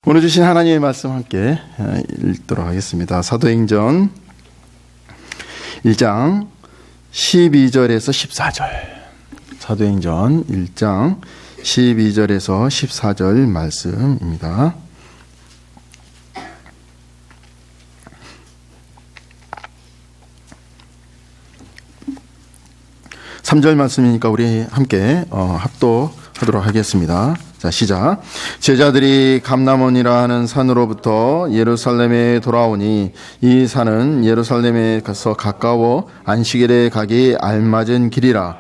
오늘 주신 하나님의 말씀 함께 읽도록 하겠습니다. 사도행전 1장 12절에서 14절. 사도행전 1장 12절에서 14절 말씀입니다. 삼 절 말씀이니까 우리 함께 합독하도록 하겠습니다. 자, 시작. 제자들이 감람원이라 하는 산으로부터 예루살렘에 돌아오니 이 산은 예루살렘에 가서 가까워 안식일에 가기 알맞은 길이라.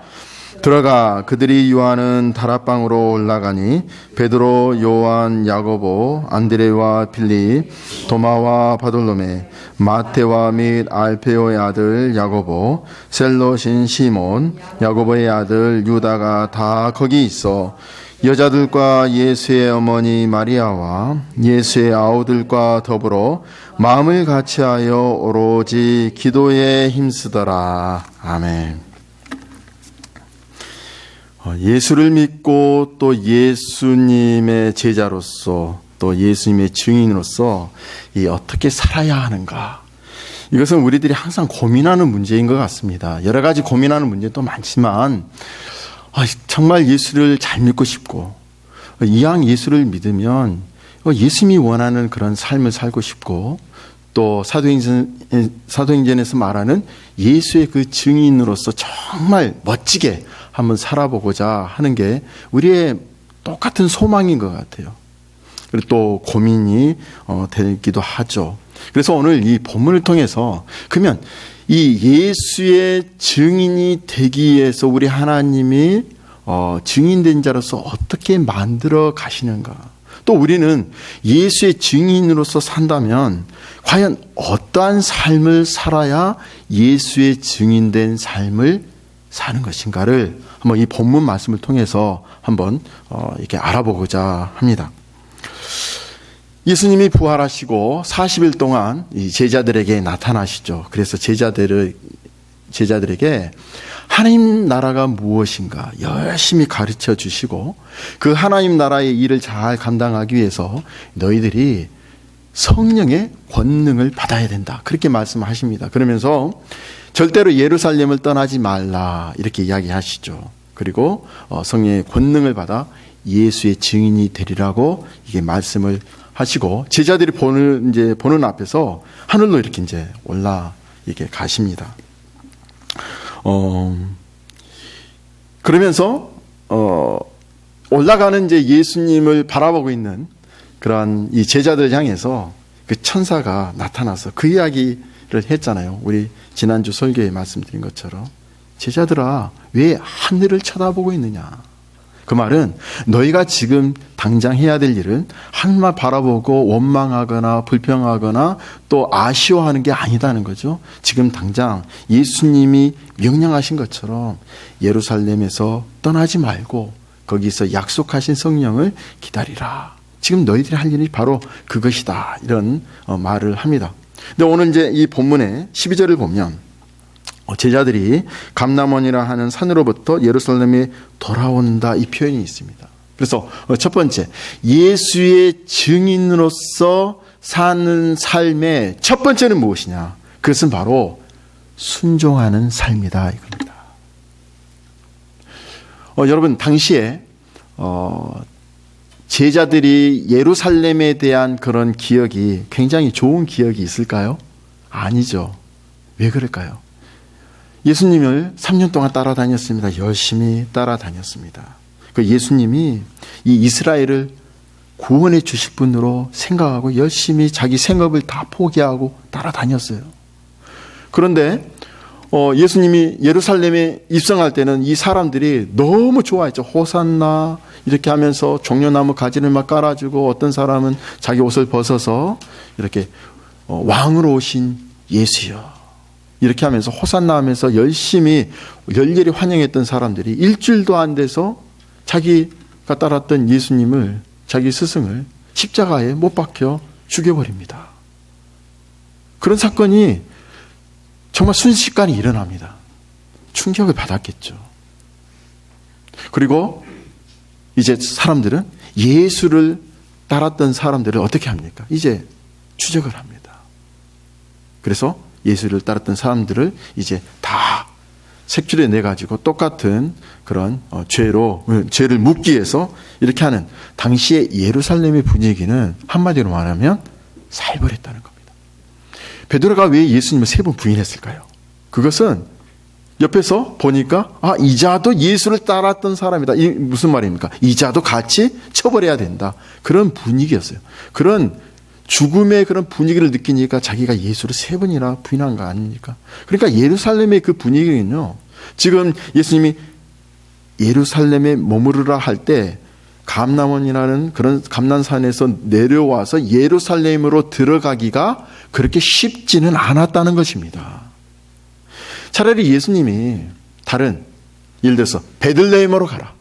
들어가 그들이 유하는 다락방으로 올라가니 베드로, 요한, 야고보, 안드레와 빌립, 도마와 바돌로메, 마테와 및 알페오의 아들 야고보, 셀롯인 시몬, 야고보의 아들 유다가 다 거기 있어 여자들과 예수의 어머니 마리아와 예수의 아우들과 더불어 마음을 같이하여 오로지 기도에 힘쓰더라. 아멘. 예수를 믿고 또 예수님의 제자로서 또 예수님의 증인으로서 어떻게 살아야 하는가, 이것은 우리들이 항상 고민하는 문제인 것 같습니다. 여러 가지 고민하는 문제도 많지만 정말 예수를 잘 믿고 싶고 이왕 예수를 믿으면 예수님이 원하는 그런 삶을 살고 싶고 또 사도행전에서 말하는 예수의 그 증인으로서 정말 멋지게 한번 살아보고자 하는 게 우리의 똑같은 소망인 것 같아요. 그리고 또 고민이 되기도 하죠. 그래서 오늘 이 본문을 통해서 그러면 이 예수의 증인이 되기 위해서 우리 하나님이 증인된 자로서 어떻게 만들어 가시는가, 또 우리는 예수의 증인으로서 산다면 과연 어떠한 삶을 살아야 예수의 증인된 삶을 사는 것인가를 한번 이 본문 말씀을 통해서 한번 이렇게 알아보고자 합니다. 예수님이 부활하시고 40일 동안 이 제자들에게 나타나시죠. 그래서 제자들에게 하나님 나라가 무엇인가 열심히 가르쳐 주시고 그 하나님 나라의 일을 잘 감당하기 위해서 너희들이 성령의 권능을 받아야 된다, 그렇게 말씀하십니다. 그러면서 절대로 예루살렘을 떠나지 말라 이렇게 이야기하시죠. 그리고 성령의 권능을 받아 예수의 증인이 되리라고 이게 말씀을 하시고 제자들이 보는 앞에서 하늘로 이렇게 이제 이렇게 가십니다. 그러면서 올라가는 이제 예수님을 바라보고 있는 그러한 이 제자들 향해서 그 천사가 나타나서 그 이야기를 했잖아요. 우리 지난주 설교에 말씀드린 것처럼 제자들아 왜 하늘을 쳐다보고 있느냐. 그 말은 너희가 지금 당장 해야 될 일은 하늘만 바라보고 원망하거나 불평하거나 또 아쉬워하는 게 아니다는 거죠. 지금 당장 예수님이 명령하신 것처럼 예루살렘에서 떠나지 말고 거기서 약속하신 성령을 기다리라. 지금 너희들이 할 일이 바로 그것이다, 이런 말을 합니다. 근데 오늘 이제 이 본문의 12절을 보면 제자들이 감람원이라 하는 산으로부터 예루살렘에 돌아온다, 이 표현이 있습니다. 그래서 첫 번째, 예수의 증인으로서 사는 삶의 첫 번째는 무엇이냐? 그것은 바로 순종하는 삶이다, 이겁니다. 여러분, 당시에 제자들이 예루살렘에 대한 그런 기억이 굉장히 좋은 기억이 있을까요? 아니죠. 왜 그럴까요? 예수님을 3년 동안 따라다녔습니다. 열심히 따라다녔습니다. 그 예수님이 이 이스라엘을 구원해 주실 분으로 생각하고 열심히 자기 생업을 다 포기하고 따라다녔어요. 그런데 예수님이 예루살렘에 입성할 때는 이 사람들이 너무 좋아했죠. 호산나 이렇게 하면서 종려나무 가지를 막 깔아주고 어떤 사람은 자기 옷을 벗어서 이렇게 왕으로 오신 예수여 이렇게 하면서 호산나 하면서 열심히 열렬히 환영했던 사람들이 일주일도 안 돼서 자기가 따랐던 예수님을, 자기 스승을 십자가에 못 박혀 죽여버립니다. 그런 사건이 정말 순식간에 일어납니다. 충격을 받았겠죠. 그리고 이제 사람들은 예수를 따랐던 사람들을 어떻게 합니까? 이제 추적을 합니다. 그래서 예수를 따랐던 사람들을 이제 다 색출해 내가지고 똑같은 그런 죄를 묻기 위해서 이렇게 하는, 당시의 예루살렘의 분위기는 한마디로 말하면 살벌했다는 겁니다. 베드로가 왜 예수님을 3번 부인했을까요? 그것은 옆에서 보니까 이자도 예수를 따랐던 사람이다. 이 무슨 말입니까? 이자도 같이 처벌해야 된다. 그런 분위기였어요. 그런 죽음의 그런 분위기를 느끼니까 자기가 예수를 3번이나 부인한 거 아닙니까? 그러니까 예루살렘의 그 분위기는요, 지금 예수님이 예루살렘에 머무르라 할 때 감람원이라는 그런 감난산에서 내려와서 예루살렘으로 들어가기가 그렇게 쉽지는 않았다는 것입니다. 차라리 예수님이 다른, 예를 들어서 베들레헴으로 가라,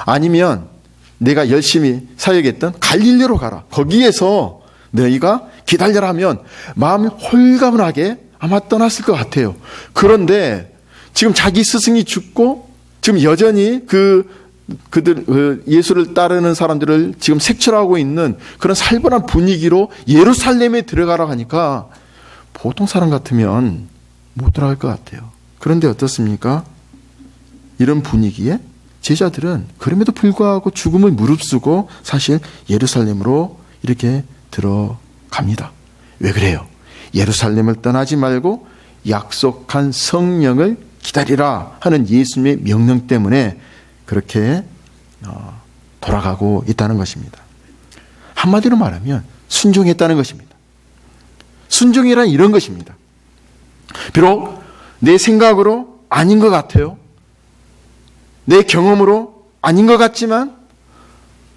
아니면 내가 열심히 사역했던 갈릴리로 가라, 거기에서 너희가 기다려라 하면 마음이 홀가분하게 아마 떠났을 것 같아요. 그런데 지금 자기 스승이 죽고 지금 여전히 그들 예수를 따르는 사람들을 지금 색출하고 있는 그런 살벌한 분위기로 예루살렘에 들어가라고 하니까 보통 사람 같으면 못 들어갈 것 같아요. 그런데 어떻습니까? 이런 분위기에 제자들은 그럼에도 불구하고 죽음을 무릅쓰고 사실 예루살렘으로 이렇게 들어갑니다. 왜 그래요? 예루살렘을 떠나지 말고 약속한 성령을 기다리라 하는 예수님의 명령 때문에 그렇게 돌아가고 있다는 것입니다. 한마디로 말하면 순종했다는 것입니다. 순종이란 이런 것입니다. 비록 내 생각으로 아닌 것 같아요. 내 경험으로 아닌 것 같지만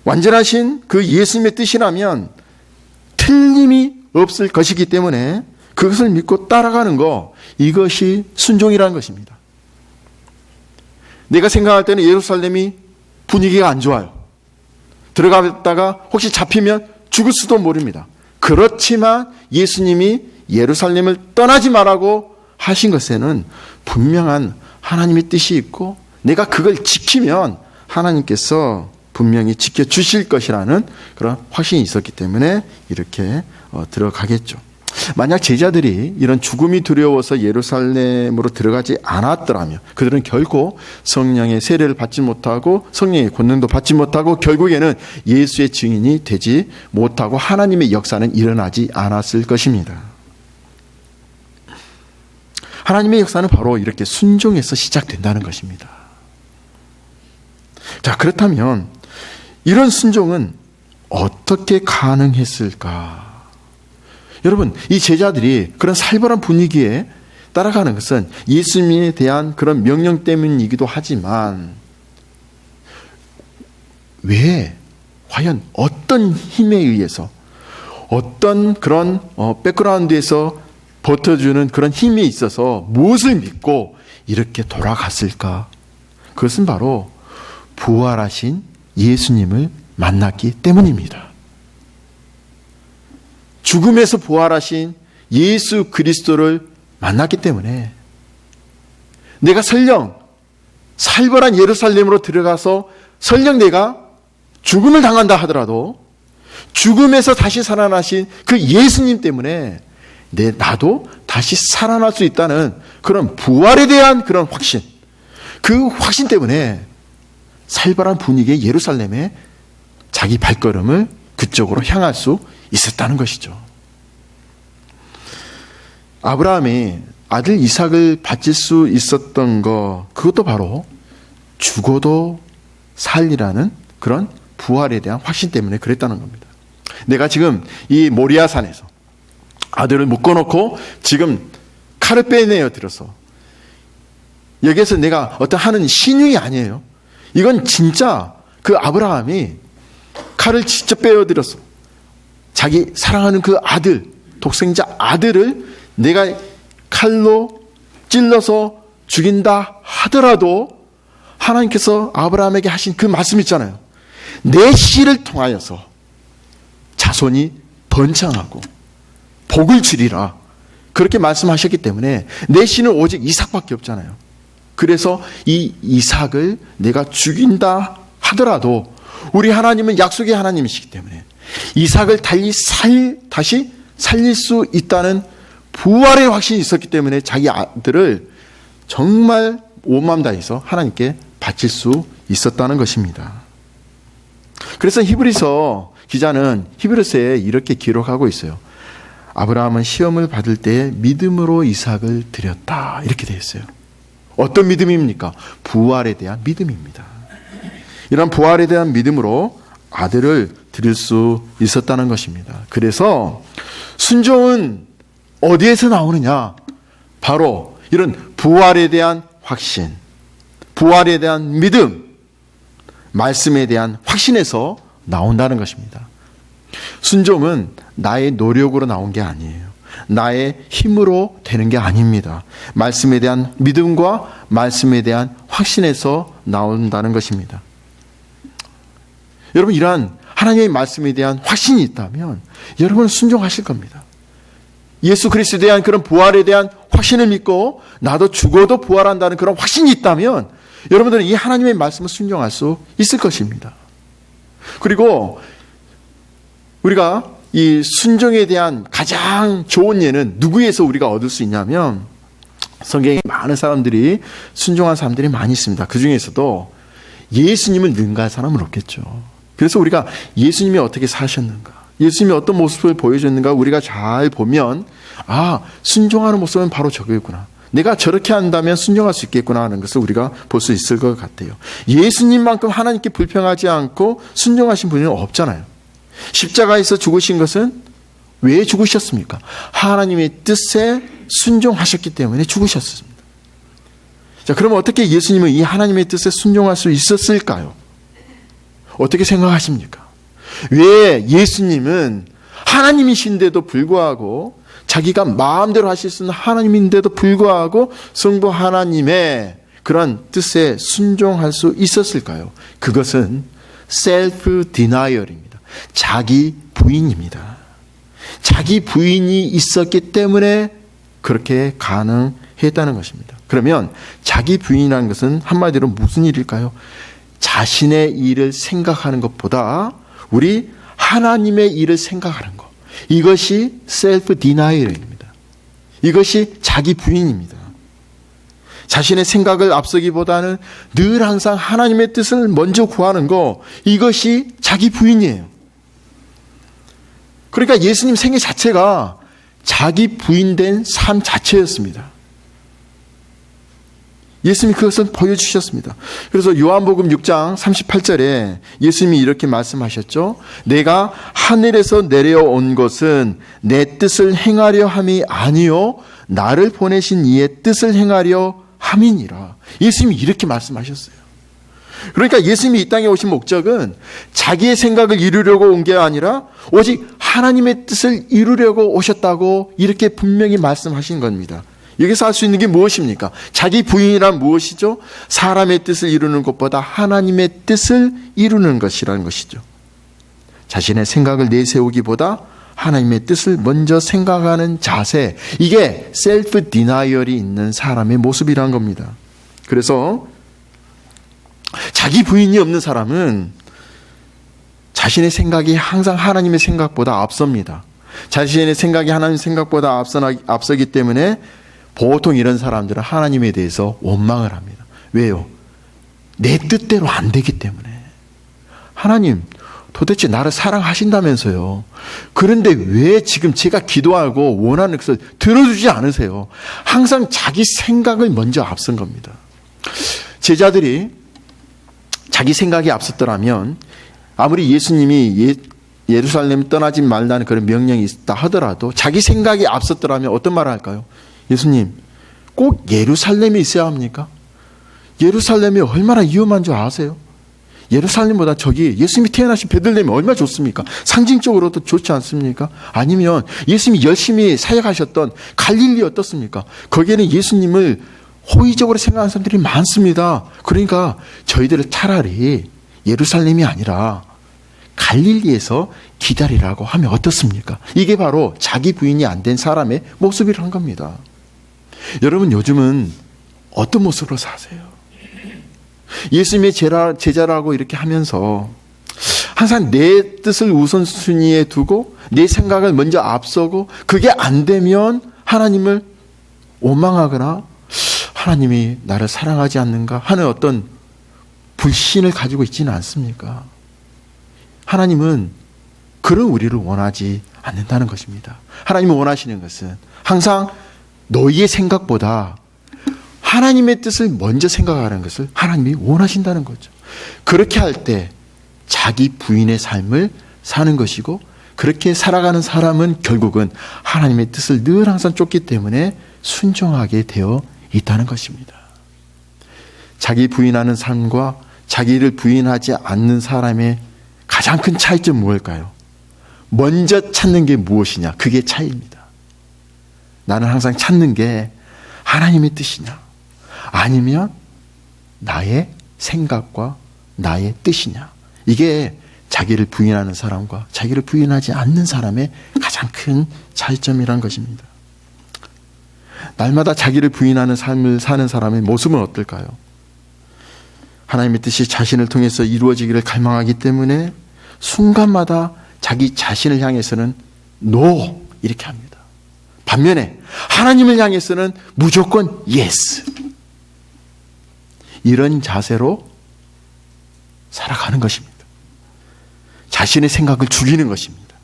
완전하신 그 예수님의 뜻이라면 틀림이 없을 것이기 때문에 그것을 믿고 따라가는 것, 이것이 순종이라는 것입니다. 내가 생각할 때는 예루살렘이 분위기가 안 좋아요. 들어갔다가 혹시 잡히면 죽을 수도 모릅니다. 그렇지만 예수님이 예루살렘을 떠나지 말라고 하신 것에는 분명한 하나님의 뜻이 있고 내가 그걸 지키면 하나님께서 분명히 지켜주실 것이라는 그런 확신이 있었기 때문에 이렇게 들어가겠죠. 만약 제자들이 이런 죽음이 두려워서 예루살렘으로 들어가지 않았더라면 그들은 결코 성령의 세례를 받지 못하고 성령의 권능도 받지 못하고 결국에는 예수의 증인이 되지 못하고 하나님의 역사는 일어나지 않았을 것입니다. 하나님의 역사는 바로 이렇게 순종에서 시작된다는 것입니다. 자, 그렇다면 이런 순종은 어떻게 가능했을까? 여러분, 이 제자들이 그런 살벌한 분위기에 따라가는 것은 예수님에 대한 그런 명령 때문이기도 하지만 왜, 과연 어떤 힘에 의해서, 어떤 그런 백그라운드에서 버텨주는 그런 힘이 있어서 무엇을 믿고 이렇게 돌아갔을까? 그것은 바로 부활하신 예수님을 만났기 때문입니다. 죽음에서 부활하신 예수 그리스도를 만났기 때문에 내가 설령 살벌한 예루살렘으로 들어가서 설령 내가 죽음을 당한다 하더라도 죽음에서 다시 살아나신 그 예수님 때문에 나도 다시 살아날 수 있다는 그런 부활에 대한 그런 확신, 그 확신 때문에 살벌한 분위기의 예루살렘에 자기 발걸음을 그쪽으로 향할 수 있었다는 것이죠. 아브라함이 아들 이삭을 바칠 수 있었던 것, 그것도 바로 죽어도 살리라는 그런 부활에 대한 확신 때문에 그랬다는 겁니다. 내가 지금 이 모리아산에서 아들을 묶어놓고 지금 칼을 빼내어 들어서 여기에서 내가 어떤 하는 신용이 아니에요. 이건 진짜 그 아브라함이 칼을 직접 빼어들어서 자기 사랑하는 그 아들, 독생자 아들을 내가 칼로 찔러서 죽인다 하더라도 하나님께서 아브라함에게 하신 그 말씀 있잖아요. 내 씨를 통하여서 자손이 번창하고 복을 주리라. 그렇게 말씀하셨기 때문에 내 씨는 오직 이삭밖에 없잖아요. 그래서 이 이삭을 내가 죽인다 하더라도 우리 하나님은 약속의 하나님이시기 때문에 이삭을 다시 살릴 수 있다는 부활의 확신이 있었기 때문에 자기 아들을 정말 온 마음 다해서 하나님께 바칠 수 있었다는 것입니다. 그래서 히브리서 기자는 히브리서에 이렇게 기록하고 있어요. 아브라함은 시험을 받을 때 믿음으로 이삭을 드렸다. 이렇게 되어 있어요. 어떤 믿음입니까? 부활에 대한 믿음입니다. 이런 부활에 대한 믿음으로 아들을 드릴 수 있었다는 것입니다. 그래서 순종은 어디에서 나오느냐? 바로 이런 부활에 대한 확신, 부활에 대한 믿음, 말씀에 대한 확신에서 나온다는 것입니다. 순종은 나의 노력으로 나온 게 아니에요. 나의 힘으로 되는 게 아닙니다. 말씀에 대한 믿음과 말씀에 대한 확신에서 나온다는 것입니다. 여러분, 이러한 하나님의 말씀에 대한 확신이 있다면 여러분은 순종하실 겁니다. 예수 그리스도에 대한 그런 부활에 대한 확신을 믿고 나도 죽어도 부활한다는 그런 확신이 있다면 여러분들은 이 하나님의 말씀을 순종할 수 있을 것입니다. 그리고 우리가 이 순종에 대한 가장 좋은 예는 누구에서 우리가 얻을 수 있냐면 성경에 많은 사람들이 순종한 사람들이 많이 있습니다. 그 중에서도 예수님을 능가할 사람은 없겠죠. 그래서 우리가 예수님이 어떻게 사셨는가, 예수님이 어떤 모습을 보여줬는가 우리가 잘 보면 순종하는 모습은 바로 저거였구나. 내가 저렇게 한다면 순종할 수 있겠구나 하는 것을 우리가 볼 수 있을 것 같아요. 예수님만큼 하나님께 불평하지 않고 순종하신 분은 없잖아요. 십자가에서 죽으신 것은 왜 죽으셨습니까? 하나님의 뜻에 순종하셨기 때문에 죽으셨습니다. 자, 그러면 어떻게 예수님은 이 하나님의 뜻에 순종할 수 있었을까요? 어떻게 생각하십니까? 왜 예수님은 하나님이신데도 불구하고 자기가 마음대로 하실 수 있는 하나님인데도 불구하고 성부 하나님의 그런 뜻에 순종할 수 있었을까요? 그것은 셀프 디나이얼입니다. 자기 부인입니다. 자기 부인이 있었기 때문에 그렇게 가능했다는 것입니다. 그러면 자기 부인이라는 것은 한마디로 무슨 일일까요? 자신의 일을 생각하는 것보다 우리 하나님의 일을 생각하는 것. 이것이 셀프 디나이얼입니다. 이것이 자기 부인입니다. 자신의 생각을 앞서기보다는 늘 항상 하나님의 뜻을 먼저 구하는 것. 이것이 자기 부인이에요. 그러니까 예수님 생애 자체가 자기 부인된 삶 자체였습니다. 예수님이 그것을 보여주셨습니다. 그래서 요한복음 6장 38절에 예수님이 이렇게 말씀하셨죠. 내가 하늘에서 내려온 것은 내 뜻을 행하려 함이 아니요 나를 보내신 이의 뜻을 행하려 함이니라. 예수님이 이렇게 말씀하셨어요. 그러니까 예수님이 이 땅에 오신 목적은 자기의 생각을 이루려고 온 게 아니라 오직 하나님의 뜻을 이루려고 오셨다고 이렇게 분명히 말씀하신 겁니다. 여기서 할 수 있는 게 무엇입니까? 자기 부인이란 무엇이죠? 사람의 뜻을 이루는 것보다 하나님의 뜻을 이루는 것이라는 것이죠. 자신의 생각을 내세우기보다 하나님의 뜻을 먼저 생각하는 자세, 이게 셀프 디나이얼이 있는 사람의 모습이란 겁니다. 그래서 자기 부인이 없는 사람은 자신의 생각이 항상 하나님의 생각보다 앞섭니다. 자신의 생각이 하나님의 생각보다 앞서기 때문에 보통 이런 사람들은 하나님에 대해서 원망을 합니다. 왜요? 내 뜻대로 안 되기 때문에. 하나님, 도대체 나를 사랑하신다면서요. 그런데 왜 지금 제가 기도하고 원하는 것을 들어주지 않으세요? 항상 자기 생각을 먼저 앞선 겁니다. 제자들이 자기 생각이 앞섰더라면 아무리 예수님이 예루살렘 떠나지 말라는 그런 명령이 있다 하더라도 자기 생각이 앞섰더라면 어떤 말을 할까요? 예수님, 꼭 예루살렘에 있어야 합니까? 예루살렘이 얼마나 위험한 줄 아세요? 예루살렘보다 저기 예수님이 태어나신 베들레헴이 얼마나 좋습니까? 상징적으로도 좋지 않습니까? 아니면 예수님이 열심히 사역하셨던 갈릴리 어떻습니까? 거기에는 예수님을 호의적으로 생각하는 사람들이 많습니다. 그러니까 저희들을 차라리 예루살렘이 아니라 갈릴리에서 기다리라고 하면 어떻습니까? 이게 바로 자기 부인이 안 된 사람의 모습이란 겁니다. 여러분, 요즘은 어떤 모습으로 사세요? 예수님의 제자라고 이렇게 하면서 항상 내 뜻을 우선순위에 두고 내 생각을 먼저 앞서고 그게 안 되면 하나님을 원망하거나 하나님이 나를 사랑하지 않는가 하는 어떤 불신을 가지고 있지는 않습니까? 하나님은 그런 우리를 원하지 않는다는 것입니다. 하나님이 원하시는 것은 항상 너희의 생각보다 하나님의 뜻을 먼저 생각하는 것을 하나님이 원하신다는 거죠. 그렇게 할 때 자기 부인의 삶을 사는 것이고 그렇게 살아가는 사람은 결국은 하나님의 뜻을 늘 항상 쫓기 때문에 순종하게 되어 있다는 것입니다. 자기 부인하는 삶과 자기를 부인하지 않는 사람의 가장 큰 차이점은 무엇일까요? 먼저 찾는 게 무엇이냐? 그게 차이입니다. 나는 항상 찾는 게 하나님의 뜻이냐? 아니면 나의 생각과 나의 뜻이냐? 이게 자기를 부인하는 사람과 자기를 부인하지 않는 사람의 가장 큰 차이점이란 것입니다. 날마다 자기를 부인하는 삶을 사는 사람의 모습은 어떨까요? 하나님의 뜻이 자신을 통해서 이루어지기를 갈망하기 때문에 순간마다 자기 자신을 향해서는 NO 이렇게 합니다. 반면에 하나님을 향해서는 무조건 YES. 이런 자세로 살아가는 것입니다. 자신의 생각을 죽이는 것입니다.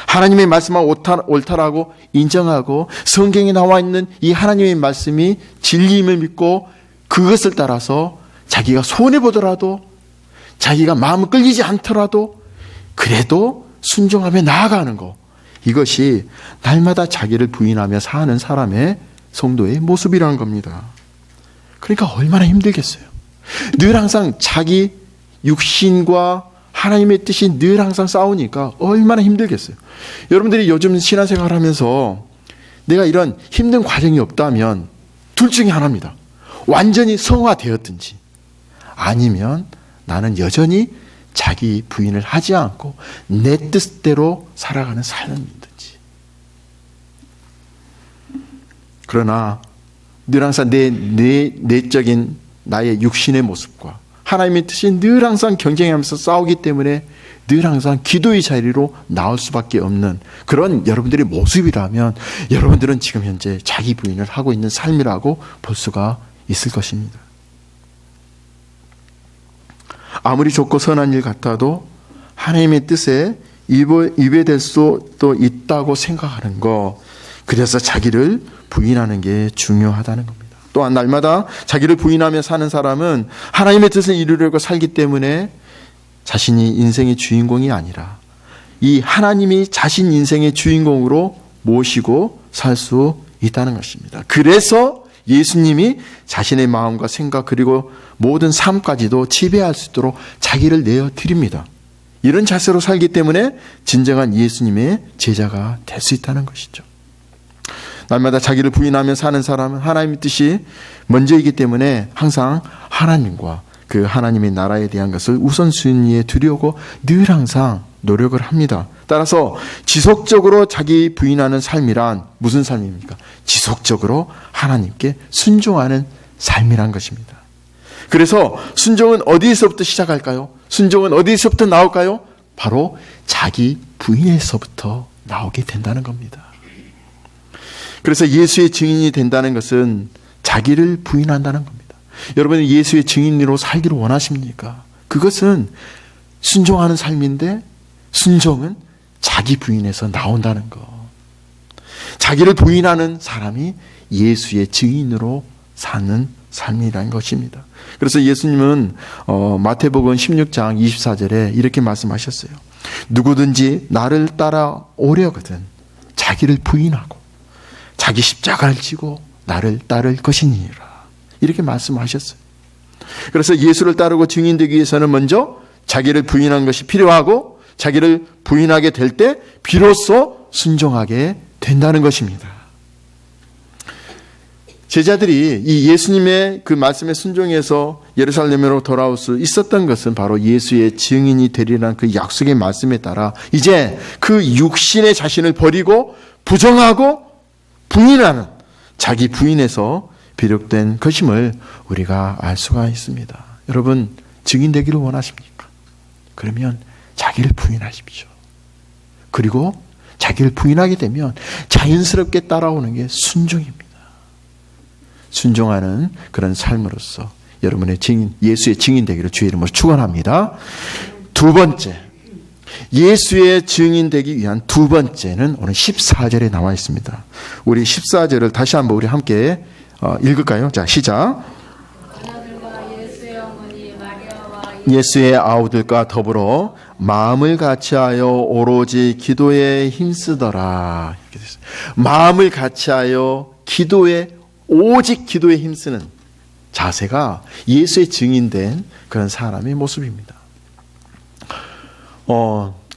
하나님의 말씀만 옳다라고 인정하고 성경에 나와 있는 이 하나님의 말씀이 진리임을 믿고 그것을 따라서 자기가 손해보더라도 자기가 마음을 끌리지 않더라도 그래도 순종하며 나아가는 것, 이것이 날마다 자기를 부인하며 사는 사람의 성도의 모습이라는 겁니다. 그러니까 얼마나 힘들겠어요. 늘 항상 자기 육신과 하나님의 뜻이 늘 항상 싸우니까 얼마나 힘들겠어요. 여러분들이 요즘 신앙생활 하면서 내가 이런 힘든 과정이 없다면 둘 중에 하나입니다. 완전히 성화되었든지 아니면 나는 여전히 자기 부인을 하지 않고 내 뜻대로 살아가는 삶이든지. 그러나 늘 항상 내적인 나의 육신의 모습과 하나님의 뜻이 늘 항상 경쟁하면서 싸우기 때문에 늘 항상 기도의 자리로 나올 수밖에 없는 그런 여러분들의 모습이라면 여러분들은 지금 현재 자기 부인을 하고 있는 삶이라고 볼 수가 있을 것입니다. 아무리 좋고 선한 일 같아도 하나님의 뜻에 위배될 수도 있다고 생각하는 것, 그래서 자기를 부인하는 게 중요하다는 겁니다. 또한 날마다 자기를 부인하며 사는 사람은 하나님의 뜻을 이루려고 살기 때문에 자신이 인생의 주인공이 아니라 이 하나님이 자신 인생의 주인공으로 모시고 살 수 있다는 것입니다. 그래서 예수님이 자신의 마음과 생각 그리고 모든 삶까지도 지배할 수 있도록 자기를 내어드립니다. 이런 자세로 살기 때문에 진정한 예수님의 제자가 될 수 있다는 것이죠. 날마다 자기를 부인하며 사는 사람은 하나님의 뜻이 먼저이기 때문에 항상 하나님과 그 하나님의 나라에 대한 것을 우선순위에 두려고 늘 항상 노력을 합니다. 따라서 지속적으로 자기 부인하는 삶이란 무슨 삶입니까? 지속적으로 하나님께 순종하는 삶이란 것입니다. 그래서 순종은 어디에서부터 시작할까요? 순종은 어디에서부터 나올까요? 바로 자기 부인에서부터 나오게 된다는 겁니다. 그래서 예수의 증인이 된다는 것은 자기를 부인한다는 겁니다. 여러분은 예수의 증인으로 살기를 원하십니까? 그것은 순종하는 삶인데 순종은 자기 부인에서 나온다는 것. 자기를 부인하는 사람이 예수의 증인으로 사는 삶이라는 것입니다. 그래서 예수님은 마태복음 16장 24절에 이렇게 말씀하셨어요. 누구든지 나를 따라오려거든 자기를 부인하고 자기 십자가를 지고 나를 따를 것이니라. 이렇게 말씀하셨어요. 그래서 예수를 따르고 증인되기 위해서는 먼저 자기를 부인하는 것이 필요하고 자기를 부인하게 될 때 비로소 순종하게 된다는 것입니다. 제자들이 이 예수님의 그 말씀에 순종해서 예루살렘으로 돌아올 수 있었던 것은 바로 예수의 증인이 되리라는 그 약속의 말씀에 따라 이제 그 육신의 자신을 버리고 부정하고 부인하는 자기 부인에서 비롯된 것임을 우리가 알 수가 있습니다. 여러분 증인 되기를 원하십니까? 그러면 자기를 부인하십시오. 그리고 자기를 부인하게 되면 자연스럽게 따라오는 게 순종입니다. 순종하는 그런 삶으로서 여러분의 증인, 예수의 증인 되기를 주의 이름으로 축원합니다. 두 번째, 예수의 증인 되기 위한 두 번째는 오늘 14절에 나와 있습니다. 우리 14절을 다시 한번 우리 함께 읽을까요? 자, 시작. 예수의 아우들과 더불어 마음을 같이하여 오로지 기도에 힘쓰더라. 이렇게 됐어요. 마음을 같이하여 오직 기도에 힘쓰는 자세가 예수의 증인된 그런 사람의 모습입니다.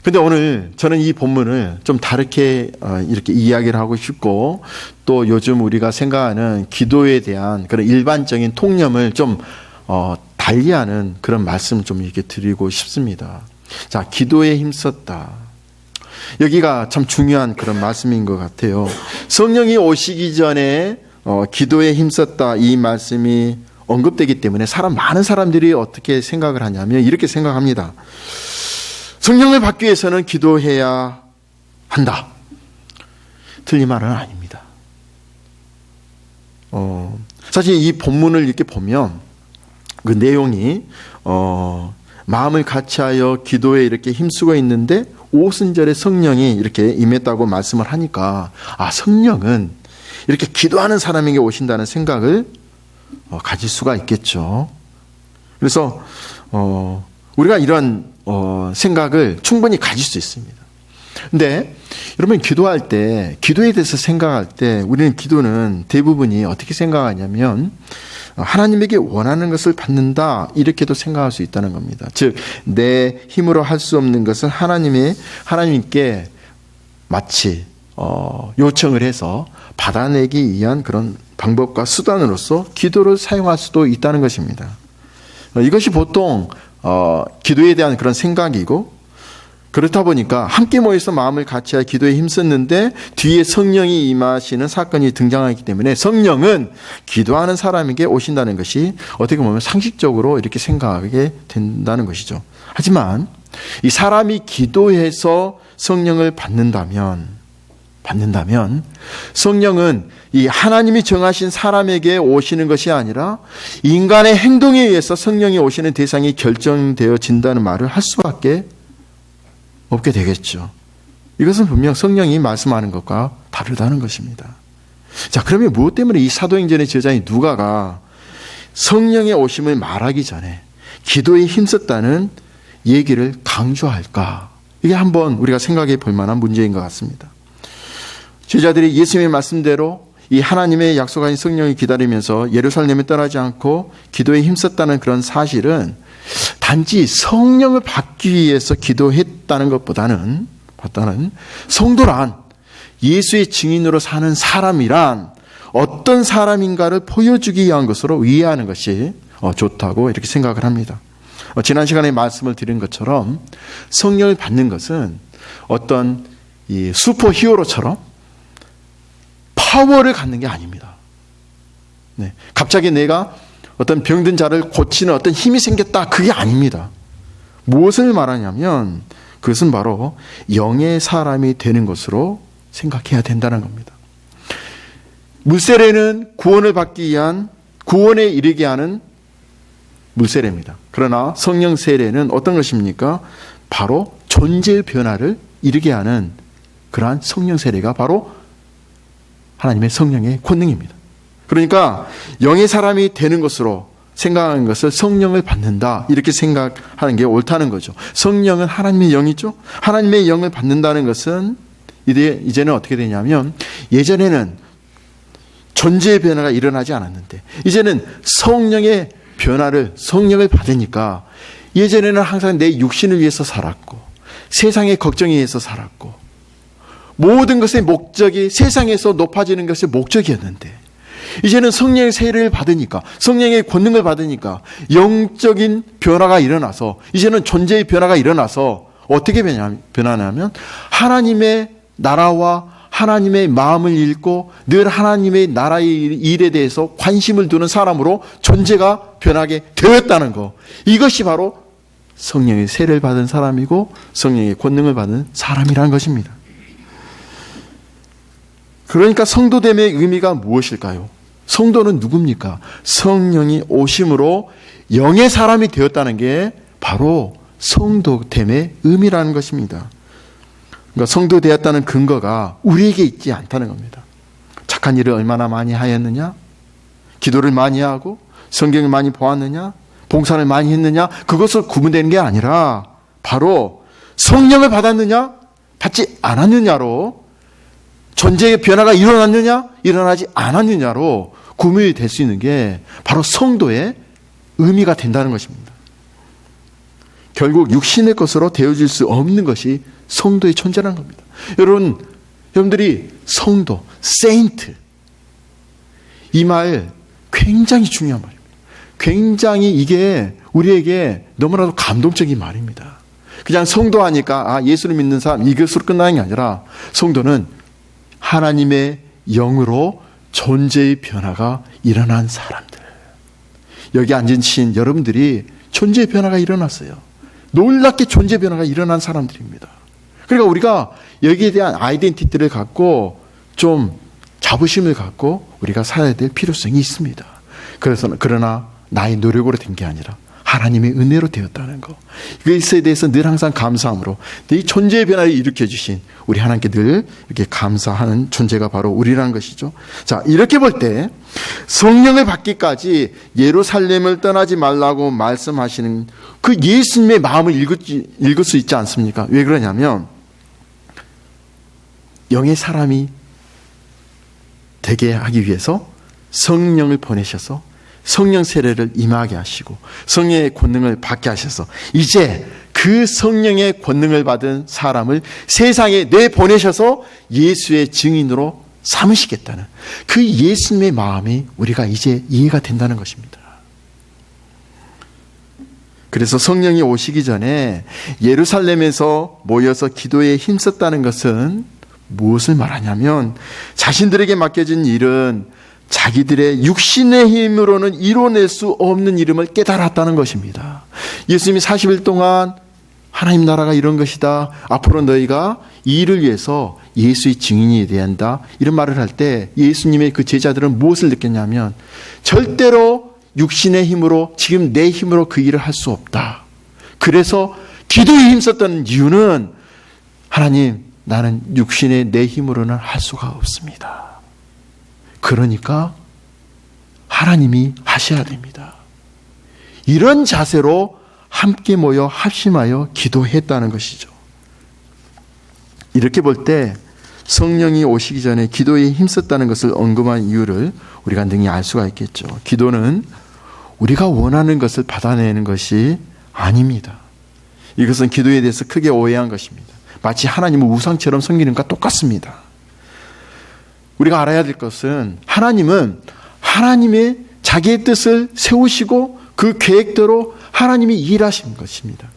근데 오늘 저는 이 본문을 좀 다르게 이렇게 이야기를 하고 싶고, 또 요즘 우리가 생각하는 기도에 대한 그런 일반적인 통념을 좀 달리하는 그런 말씀을 좀 이렇게 드리고 싶습니다. 자, 기도에 힘썼다. 여기가 참 중요한 그런 말씀인 것 같아요. 성령이 오시기 전에 기도에 힘썼다, 이 말씀이 언급되기 때문에 많은 사람들이 어떻게 생각을 하냐면 이렇게 생각합니다. 성령을 받기 위해서는 기도해야 한다. 틀린 말은 아닙니다. 사실 이 본문을 이렇게 보면 그 내용이 마음을 같이하여 기도에 이렇게 힘쓰고 있는데 5순절에 성령이 이렇게 임했다고 말씀을 하니까 성령은 이렇게 기도하는 사람에게 오신다는 생각을 가질 수가 있겠죠. 그래서 우리가 이런 생각을 충분히 가질 수 있습니다. 근데 여러분, 기도할 때, 기도에 대해서 생각할 때 우리는 기도는 대부분이 어떻게 생각하냐면 하나님에게 원하는 것을 받는다, 이렇게도 생각할 수 있다는 겁니다. 즉, 내 힘으로 할 수 없는 것을 하나님께 마치 요청을 해서 받아내기 위한 그런 방법과 수단으로서 기도를 사용할 수도 있다는 것입니다. 이것이 보통 기도에 대한 그런 생각이고, 그렇다 보니까 함께 모여서 마음을 같이하여 기도에 힘썼는데 뒤에 성령이 임하시는 사건이 등장하기 때문에 성령은 기도하는 사람에게 오신다는 것이 어떻게 보면 상식적으로 이렇게 생각하게 된다는 것이죠. 하지만 이 사람이 기도해서 성령을 받는다면 성령은 이 하나님이 정하신 사람에게 오시는 것이 아니라 인간의 행동에 의해서 성령이 오시는 대상이 결정되어진다는 말을 할 수밖에 없게 되겠죠. 이것은 분명 성령이 말씀하는 것과 다르다는 것입니다. 자, 그러면 무엇 때문에 이 사도행전의 저자인 누가가 성령의 오심을 말하기 전에 기도에 힘썼다는 얘기를 강조할까? 이게 한번 우리가 생각해 볼 만한 문제인 것 같습니다. 제자들이 예수님의 말씀대로 이 하나님의 약속하신 성령을 기다리면서 예루살렘에 떠나지 않고 기도에 힘썼다는 그런 사실은 단지 성령을 받기 위해서 기도했다는 것보다는 성도란, 예수의 증인으로 사는 사람이란 어떤 사람인가를 보여주기 위한 것으로 이해하는 것이 좋다고 이렇게 생각을 합니다. 지난 시간에 말씀을 드린 것처럼 성령을 받는 것은 어떤 이 슈퍼 히어로처럼 파워를 갖는 게 아닙니다. 네. 갑자기 내가 어떤 병든 자를 고치는 어떤 힘이 생겼다, 그게 아닙니다. 무엇을 말하냐면 그것은 바로 영의 사람이 되는 것으로 생각해야 된다는 겁니다. 물세례는 구원을 받기 위한, 구원에 이르게 하는 물세례입니다. 그러나 성령 세례는 어떤 것입니까? 바로 존재의 변화를 이르게 하는 그러한 성령 세례가 바로 하나님의 성령의 권능입니다. 그러니까 영의 사람이 되는 것으로 생각하는 것을 성령을 받는다, 이렇게 생각하는 게 옳다는 거죠. 성령은 하나님의 영이죠. 하나님의 영을 받는다는 것은 이제는 어떻게 되냐면, 예전에는 존재의 변화가 일어나지 않았는데 이제는 성령의 변화를, 성령을 받으니까 예전에는 항상 내 육신을 위해서 살았고 세상의 걱정에 의해서 살았고 모든 것의 목적이 세상에서 높아지는 것이 목적이었는데, 이제는 성령의 세례를 받으니까, 성령의 권능을 받으니까 영적인 변화가 일어나서, 이제는 존재의 변화가 일어나서 어떻게 변하냐면 하나님의 나라와 하나님의 마음을 읽고 늘 하나님의 나라의 일에 대해서 관심을 두는 사람으로 존재가 변하게 되었다는 것, 이것이 바로 성령의 세례를 받은 사람이고 성령의 권능을 받은 사람이라는 것입니다. 그러니까 성도됨의 의미가 무엇일까요? 성도는 누굽니까? 성령이 오심으로 영의 사람이 되었다는 게 바로 성도됨의 의미라는 것입니다. 그러니까 성도 되었다는 근거가 우리에게 있지 않다는 겁니다. 착한 일을 얼마나 많이 하였느냐? 기도를 많이 하고 성경을 많이 보았느냐? 봉사를 많이 했느냐? 그것을 구분되는 게 아니라 바로 성령을 받았느냐? 받지 않았느냐로 존재의 변화가 일어났느냐? 일어나지 않았느냐로 구분이 될 수 있는 게 바로 성도의 의미가 된다는 것입니다. 결국 육신의 것으로 되어질 수 없는 것이 성도의 존재라는 겁니다. 여러분들이 성도, 세인트, 이 말 굉장히 중요한 말입니다. 굉장히 이게 우리에게 너무나도 감동적인 말입니다. 그냥 성도 하니까 예수를 믿는 사람 이것으로 끝나는 게 아니라 성도는 하나님의 영으로 존재의 변화가 일어난 사람들. 여기 앉으신 여러분들이 존재의 변화가 일어났어요. 놀랍게 존재 변화가 일어난 사람들입니다. 그러니까 우리가 여기에 대한 아이덴티티를 갖고 좀 자부심을 갖고 우리가 살아야 될 필요성이 있습니다. 그러나 나의 노력으로 된 게 아니라 하나님의 은혜로 되었다는 것. 이것에 대해서 늘 항상 감사함으로 이 존재의 변화를 일으켜 주신 우리 하나님께 늘 이렇게 감사하는 존재가 바로 우리라는 것이죠. 자, 이렇게 볼 때 성령을 받기까지 예루살렘을 떠나지 말라고 말씀하시는 그 예수님의 마음을 읽을 수 있지 않습니까? 왜 그러냐면 영의 사람이 되게 하기 위해서 성령을 보내셔서 성령 세례를 임하게 하시고 성령의 권능을 받게 하셔서 이제 그 성령의 권능을 받은 사람을 세상에 내보내셔서 예수의 증인으로 삼으시겠다는 그 예수님의 마음이 우리가 이제 이해가 된다는 것입니다. 그래서 성령이 오시기 전에 예루살렘에서 모여서 기도에 힘썼다는 것은 무엇을 말하냐면 자신들에게 맡겨진 일은 자기들의 육신의 힘으로는 이뤄낼 수 없는 이름을 깨달았다는 것입니다. 예수님이 40일 동안 하나님 나라가 이런 것이다. 앞으로 너희가 이 일을 위해서 예수의 증인이 되어야 한다. 이런 말을 할 때 예수님의 그 제자들은 무엇을 느꼈냐면 절대로 육신의 힘으로 지금 내 힘으로 그 일을 할 수 없다. 그래서 기도에 힘썼던 이유는 하나님 나는 육신의 내 힘으로는 할 수가 없습니다. 그러니까 하나님이 하셔야 됩니다. 이런 자세로 함께 모여 합심하여 기도했다는 것이죠. 이렇게 볼 때 성령이 오시기 전에 기도에 힘썼다는 것을 언급한 이유를 우리가 능히 알 수가 있겠죠. 기도는 우리가 원하는 것을 받아내는 것이 아닙니다. 이것은 기도에 대해서 크게 오해한 것입니다. 마치 하나님을 우상처럼 섬기는 것과 똑같습니다. 우리가 알아야 될 것은 하나님은 하나님의 자기의 뜻을 세우시고 그 계획대로 하나님이 일하신 것입니다.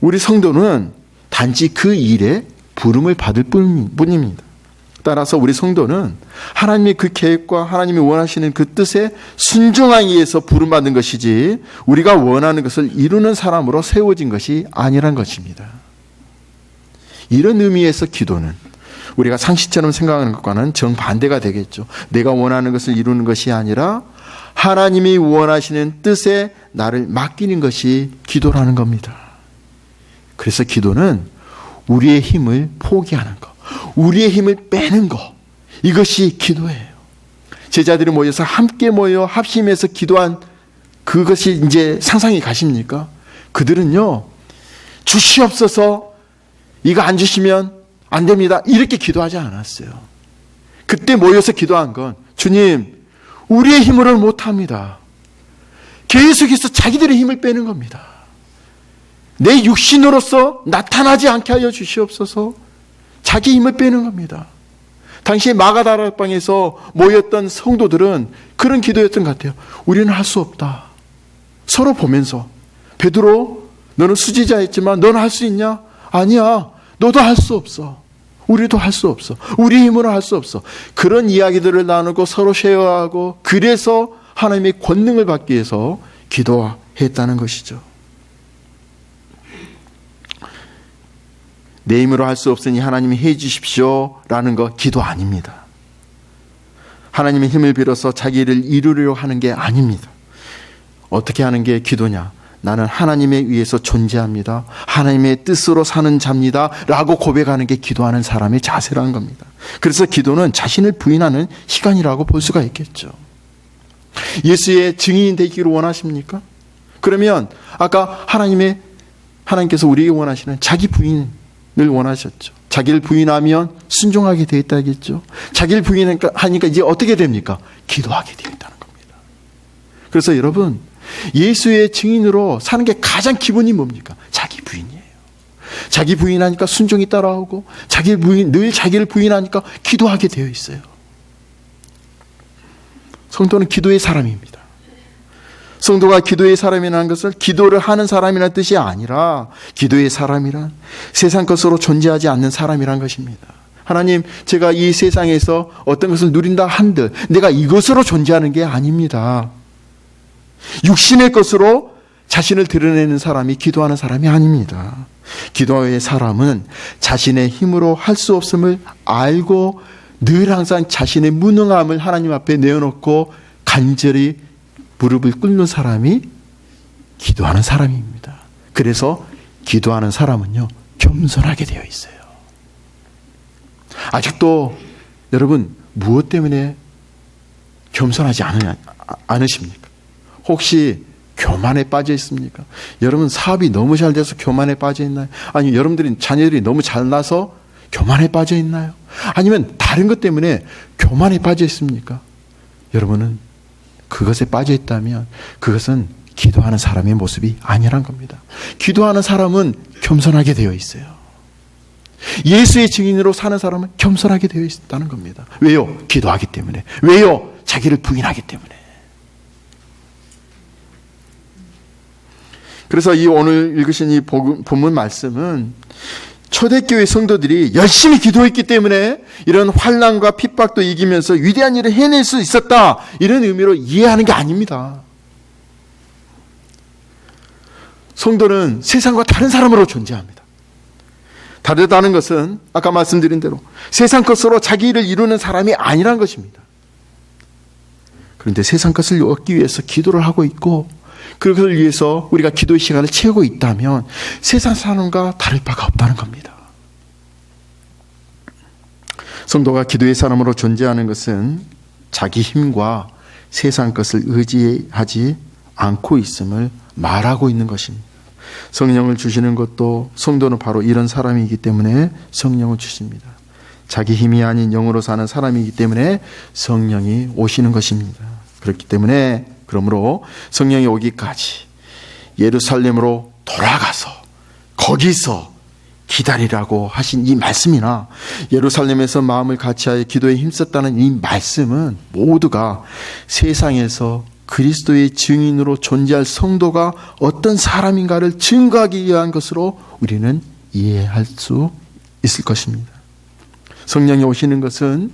우리 성도는 단지 그 일에 부름을 받을 뿐입니다. 따라서 우리 성도는 하나님의 그 계획과 하나님이 원하시는 그 뜻에 순종하기 위해서 부름받는 것이지 우리가 원하는 것을 이루는 사람으로 세워진 것이 아니란 것입니다. 이런 의미에서 기도는 우리가 상식처럼 생각하는 것과는 정반대가 되겠죠. 내가 원하는 것을 이루는 것이 아니라 하나님이 원하시는 뜻에 나를 맡기는 것이 기도라는 겁니다. 그래서 기도는 우리의 힘을 포기하는 것, 우리의 힘을 빼는 것, 이것이 기도예요. 제자들이 모여서 함께 모여 합심해서 기도한 그것이 이제 상상이 가십니까? 그들은요, 주시옵소서, 이거 안 주시면 안 됩니다. 이렇게 기도하지 않았어요. 그때 모여서 기도한 건 주님, 우리의 힘으로는 못합니다. 계속해서 자기들의 힘을 빼는 겁니다. 내 육신으로서 나타나지 않게 하여 주시옵소서. 자기 힘을 빼는 겁니다. 당시에 마가다락방에서 모였던 성도들은 그런 기도였던 것 같아요. 우리는 할 수 없다. 서로 보면서 베드로, 너는 수지자였지만 너는 할 수 있냐? 아니야. 너도 할 수 없어. 우리도 할 수 없어. 우리 힘으로 할 수 없어. 그런 이야기들을 나누고 서로 쉐어하고 그래서 하나님의 권능을 받기 위해서 기도했다는 것이죠. 내 힘으로 할 수 없으니 하나님이 해 주십시오 라는 거 기도 아닙니다. 하나님의 힘을 빌어서 자기 일을 이루려고 하는 게 아닙니다. 어떻게 하는 게 기도냐? 나는 하나님에 의해서 존재합니다. 하나님의 뜻으로 사는 자입니다 라고 고백하는 게 기도하는 사람의 자세라는 겁니다. 그래서 기도는 자신을 부인하는 시간이라고 볼 수가 있겠죠. 예수의 증인이 되기를 원하십니까? 그러면 아까 하나님께서 우리에게 원하시는 자기 부인을 원하셨죠. 자기를 부인하면 순종하게 되어 있다겠죠. 자기를 부인하니까 이제 어떻게 됩니까? 기도하게 되어 있다는 겁니다. 그래서 여러분, 예수의 증인으로 사는 게 가장 기본이 뭡니까? 자기 부인이에요. 자기 부인하니까 순종이 따라오고, 늘 자기를 부인하니까 기도하게 되어 있어요. 성도는 기도의 사람입니다. 성도가 기도의 사람이라는 것은 기도를 하는 사람이라는 뜻이 아니라, 기도의 사람이란 세상 것으로 존재하지 않는 사람이란 것입니다. 하나님, 제가 이 세상에서 어떤 것을 누린다 한들 내가 이것으로 존재하는 게 아닙니다. 육신의 것으로 자신을 드러내는 사람이 기도하는 사람이 아닙니다. 기도의 사람은 자신의 힘으로 할 수 없음을 알고 늘 항상 자신의 무능함을 하나님 앞에 내어놓고 간절히 무릎을 꿇는 사람이 기도하는 사람입니다. 그래서 기도하는 사람은요, 겸손하게 되어 있어요. 아직도 여러분, 무엇 때문에 겸손하지 않으십니까? 혹시 교만에 빠져 있습니까? 여러분, 사업이 너무 잘 돼서 교만에 빠져 있나요? 아니면 여러분들이 자녀들이 너무 잘나서 교만에 빠져 있나요? 아니면 다른 것 때문에 교만에 빠져 있습니까? 여러분은 그것에 빠져 있다면 그것은 기도하는 사람의 모습이 아니란 겁니다. 기도하는 사람은 겸손하게 되어 있어요. 예수의 증인으로 사는 사람은 겸손하게 되어 있다는 겁니다. 왜요? 기도하기 때문에. 왜요? 자기를 부인하기 때문에. 그래서 이 오늘 읽으신 이 본문 말씀은 초대교회 성도들이 열심히 기도했기 때문에 이런 환난과 핍박도 이기면서 위대한 일을 해낼 수 있었다, 이런 의미로 이해하는 게 아닙니다. 성도는 세상과 다른 사람으로 존재합니다. 다르다는 것은 아까 말씀드린 대로 세상 것으로 자기 일을 이루는 사람이 아니란 것입니다. 그런데 세상 것을 얻기 위해서 기도를 하고 있고, 그것을 위해서 우리가 기도의 시간을 채우고 있다면 세상 사람과 다를 바가 없다는 겁니다. 성도가 기도의 사람으로 존재하는 것은 자기 힘과 세상 것을 의지하지 않고 있음을 말하고 있는 것입니다. 성령을 주시는 것도 성도는 바로 이런 사람이기 때문에 성령을 주십니다. 자기 힘이 아닌 영으로 사는 사람이기 때문에 성령이 오시는 것입니다. 그렇기 때문에 그러므로 성령이 오기까지 예루살렘으로 돌아가서 거기서 기다리라고 하신 이 말씀이나 예루살렘에서 마음을 같이하여 기도에 힘썼다는 이 말씀은 모두가 세상에서 그리스도의 증인으로 존재할 성도가 어떤 사람인가를 증거하기 위한 것으로 우리는 이해할 수 있을 것입니다. 성령이 오시는 것은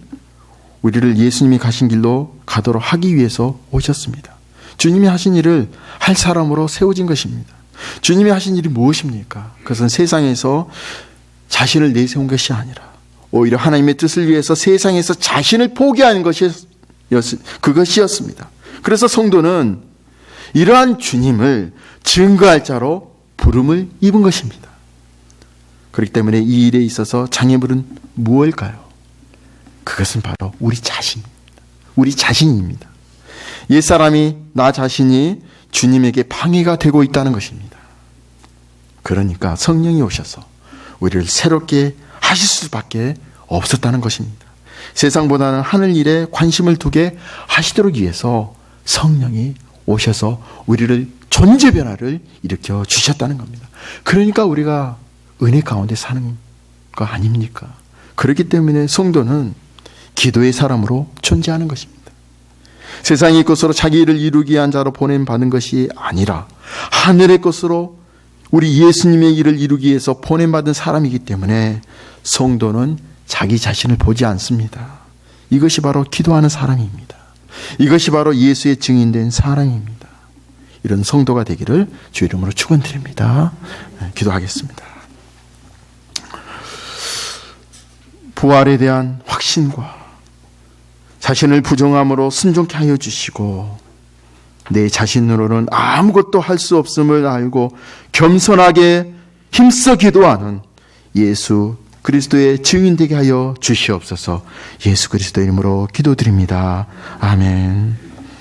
우리를 예수님이 가신 길로 가도록 하기 위해서 오셨습니다. 주님이 하신 일을 할 사람으로 세워진 것입니다. 주님이 하신 일이 무엇입니까? 그것은 세상에서 자신을 내세운 것이 아니라 오히려 하나님의 뜻을 위해서 세상에서 자신을 포기하는 그것이었습니다. 그래서 성도는 이러한 주님을 증거할 자로 부름을 입은 것입니다. 그렇기 때문에 이 일에 있어서 장애물은 무엇일까요? 그것은 바로 우리 자신입니다. 옛사람이, 나 자신이 주님에게 방해가 되고 있다는 것입니다. 그러니까 성령이 오셔서 우리를 새롭게 하실 수밖에 없었다는 것입니다. 세상보다는 하늘 일에 관심을 두게 하시도록 위해서 성령이 오셔서 우리를 존재 변화를 일으켜 주셨다는 겁니다. 그러니까 우리가 은혜 가운데 사는 거 아닙니까? 그렇기 때문에 성도는 기도의 사람으로 존재하는 것입니다. 세상의 것으로 자기 일을 이루기 위한 자로 보냄받은 것이 아니라 하늘의 것으로 우리 예수님의 일을 이루기 위해서 보냄받은 사람이기 때문에 성도는 자기 자신을 보지 않습니다. 이것이 바로 기도하는 사람입니다. 이것이 바로 예수의 증인된 사람입니다. 이런 성도가 되기를 주 이름으로 축원드립니다. 기도하겠습니다. 부활에 대한 확신과 자신을 부정함으로 순종케 하여 주시고 내 자신으로는 아무것도 할 수 없음을 알고 겸손하게 힘써 기도하는 예수 그리스도의 증인 되게 하여 주시옵소서. 예수 그리스도 이름으로 기도드립니다. 아멘.